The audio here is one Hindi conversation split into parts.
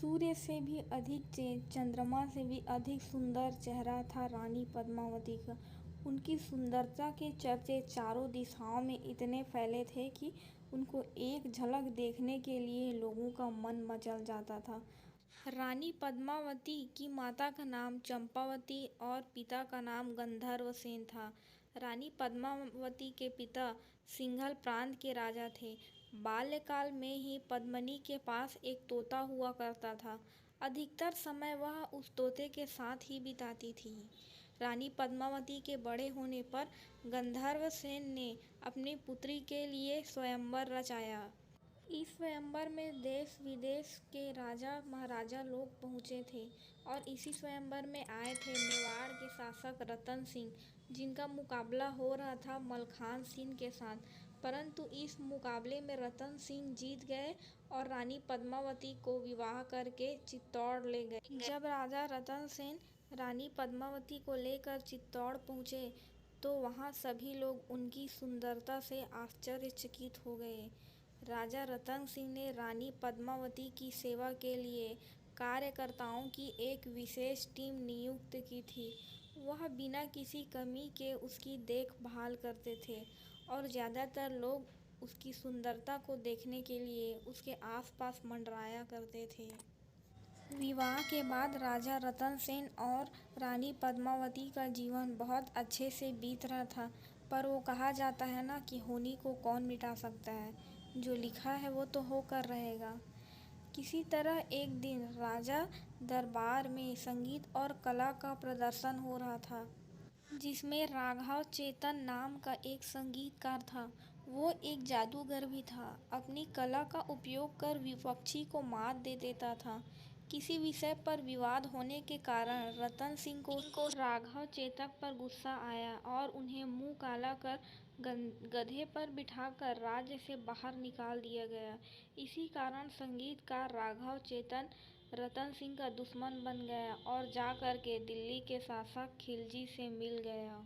सूर्य से भी अधिक तेज, चंद्रमा से भी अधिक सुंदर चेहरा था रानी पद्मावती का। उनकी सुंदरता के चर्चे चारों दिशाओं में इतने फैले थे कि उनको एक झलक देखने के लिए लोगों का मन मचल जाता था। रानी पद्मावती की माता का नाम चंपावती और पिता का नाम गंधर्वसेन था। रानी पद्मावती के पिता सिंघल प्रांत के राजा थे। बाल्यकाल में ही पद्मिनी के पास एक तोता हुआ करता था। अधिकतर समय वह उस तोते के साथ ही बिताती थी। रानी पद्मावती के बड़े होने पर गंधर्वसेन ने अपनी पुत्री के लिए स्वयंवर रचाया। इस स्वयंवर में देश विदेश के राजा महाराजा लोग पहुँचे थे और इसी स्वयंवर में आए थे मेवाड़ के शासक रतन सिंह, जिनका मुकाबला हो रहा था मलखान सिंह के साथ। परंतु इस मुकाबले में रतन सिंह जीत गए और रानी पद्मावती को विवाह करके चित्तौड़ ले गए। जब राजा रतन सेन रानी पद्मावती को लेकर चित्तौड़ पहुँचे तो वहाँ सभी लोग उनकी सुंदरता से आश्चर्यचकित हो गए। राजा रतन सिंह ने रानी पद्मावती की सेवा के लिए कार्यकर्ताओं की एक विशेष टीम नियुक्त की थी। वह बिना किसी कमी के उसकी देखभाल करते थे और ज़्यादातर लोग उसकी सुंदरता को देखने के लिए उसके आसपास मंडराया करते थे। विवाह के बाद राजा रतन सेन और रानी पद्मावती का जीवन बहुत अच्छे से बीत रहा था। पर वो कहा जाता है ना कि होनी को कौन मिटा सकता है, जो लिखा है वो तो होकर रहेगा। किसी तरह एक दिन राजा दरबार में संगीत और कला का प्रदर्शन हो रहा था, जिसमें राघव चेतन नाम का एक संगीतकार था। वो एक जादूगर भी था। अपनी कला का उपयोग कर विपक्षी को मात दे देता था। किसी विषय पर विवाद होने के कारण रतन सिंह को राघव चेतक पर गुस्सा आया और उन्हें मुंह काला कर गधे पर बिठाकर राज्य से बाहर निकाल दिया गया। इसी कारण संगीतकार राघव चेतन रतन सिंह का दुश्मन बन गया और जा कर के दिल्ली के शासक खिलजी से मिल गया।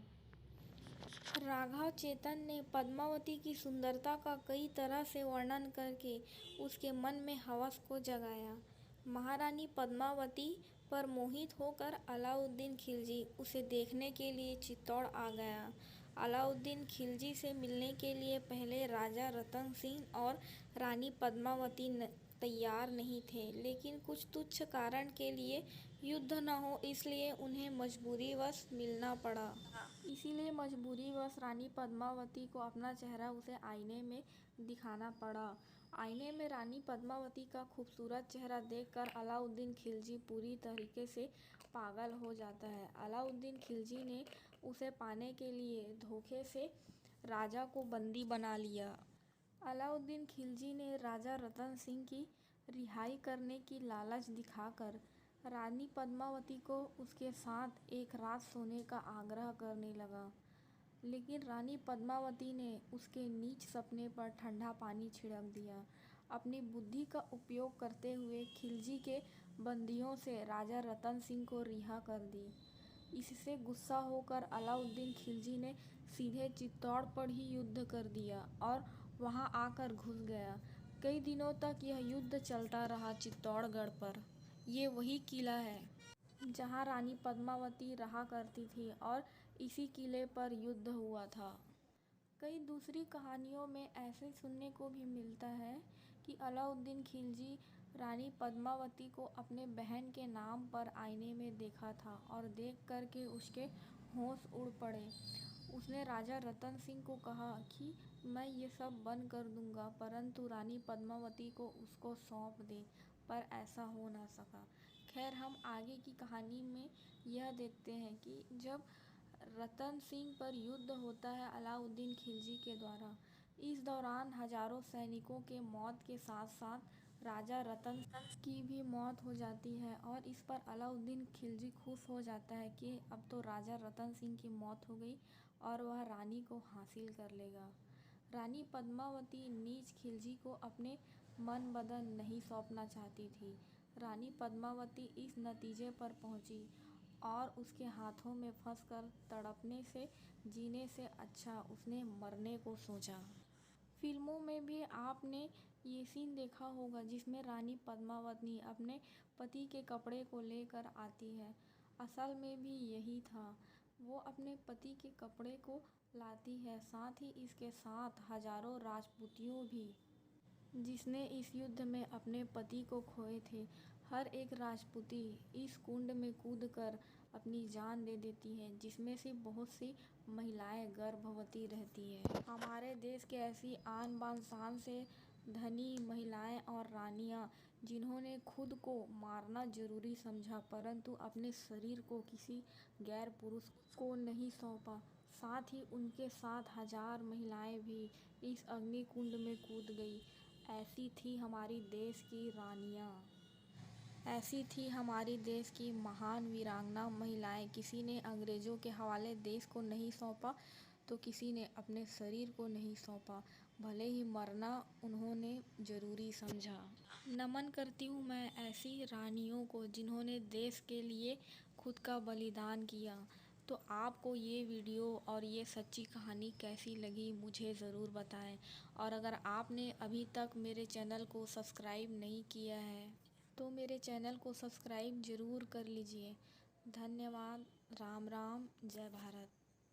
राघव चेतन ने पद्मावती की सुंदरता का कई तरह से वर्णन करके उसके मन में हवस को जगाया। महारानी पद्मावती पर मोहित होकर अलाउद्दीन खिलजी उसे देखने के लिए चित्तौड़ आ गया। अलाउद्दीन खिलजी से मिलने के लिए पहले राजा रतन सिंह और रानी पद्मावती तैयार नहीं थे, लेकिन कुछ तुच्छ कारण के लिए युद्ध न हो इसलिए उन्हें मजबूरीवश मिलना पड़ा। इसीलिए मजबूरीवश रानी पद्मावती को अपना चेहरा उसे आईने में दिखाना पड़ा। आईने में रानी पद्मावती का खूबसूरत चेहरा देखकर अलाउद्दीन खिलजी पूरी तरीके से पागल हो जाता है। अलाउद्दीन खिलजी ने उसे पाने के लिए धोखे से राजा को बंदी बना लिया। अलाउद्दीन खिलजी ने राजा रतन सिंह की रिहाई करने की लालच दिखाकर रानी पद्मावती को उसके साथ एक रात सोने का आग्रह करने लगा, लेकिन रानी पद्मावती ने उसके नीच सपने पर ठंडा पानी छिड़क दिया। अपनी बुद्धि का उपयोग करते हुए खिलजी के बंदियों से राजा रतन सिंह को रिहा कर दी। इससे गुस्सा होकर अलाउद्दीन खिलजी ने सीधे चित्तौड़ पर ही युद्ध कर दिया और वहां आकर घुस गया। कई दिनों तक यह युद्ध चलता रहा चित्तौड़गढ़ पर। ये वही किला है जहां रानी पद्मावती रहा करती थी और इसी किले पर युद्ध हुआ था। कई दूसरी कहानियों में ऐसे सुनने को भी मिलता है कि अलाउद्दीन खिलजी रानी पद्मावती को अपने बहन के नाम पर आईने में देखा था और देख कर के उसके होश उड़ पड़े। उसने राजा रतन सिंह को कहा कि मैं ये सब बंद कर दूंगा, परंतु रानी पद्मावती को उसको सौंप दे, पर ऐसा हो ना सका। खैर, हम आगे की कहानी में यह देखते हैं कि जब रतन सिंह पर युद्ध होता है अलाउद्दीन खिलजी के द्वारा, इस दौरान हजारों सैनिकों के मौत के साथ साथ राजा रतन की भी मौत हो जाती है और इस पर अलाउद्दीन खिलजी खुश हो जाता है कि अब तो राजा रतन सिंह की मौत हो गई और वह रानी को हासिल कर लेगा। रानी पद्मावती नीच खिलजी को अपने मन बदन नहीं सौंपना चाहती थी। रानी पद्मावती इस नतीजे पर पहुंची और उसके हाथों में फंसकर तड़पने से जीने से अच्छा उसने मरने को सोचा। फिल्मों में भी आपने ये सीन देखा होगा जिसमें रानी पद्मावती अपने पति के कपड़े को लेकर आती है। असल में भी यही था, वो अपने पति के कपड़े को लाती है, साथ ही इसके साथ हजारों राजपूतियों भी, जिसने इस युद्ध में अपने पति को खोए थे। हर एक राजपूती इस कुंड में कूदकर अपनी जान दे देती है, जिसमें से बहुत सी महिलाएं गर्भवती रहती है। हमारे देश के ऐसी आन बान शान से धनी महिलाएं और रानियां, जिन्होंने खुद को मारना जरूरी समझा परंतु अपने शरीर को किसी गैर पुरुष को नहीं सौंपा। साथ ही उनके साथ हजार महिलाएं भी इस अग्नि कुंड में कूद गई। ऐसी थी हमारी देश की रानियां, ऐसी थी हमारी देश की महान वीरांगना महिलाएं। किसी ने अंग्रेजों के हवाले देश को नहीं सौंपा तो किसी ने अपने शरीर को नहीं सौंपा, भले ही मरना उन्होंने जरूरी समझा। नमन करती हूँ मैं ऐसी रानियों को जिन्होंने देश के लिए खुद का बलिदान किया। तो आपको ये वीडियो और ये सच्ची कहानी कैसी लगी मुझे ज़रूर बताएं। और अगर आपने अभी तक मेरे चैनल को सब्सक्राइब नहीं किया है तो मेरे चैनल को सब्सक्राइब ज़रूर कर लीजिए। धन्यवाद। राम राम। जय भारत।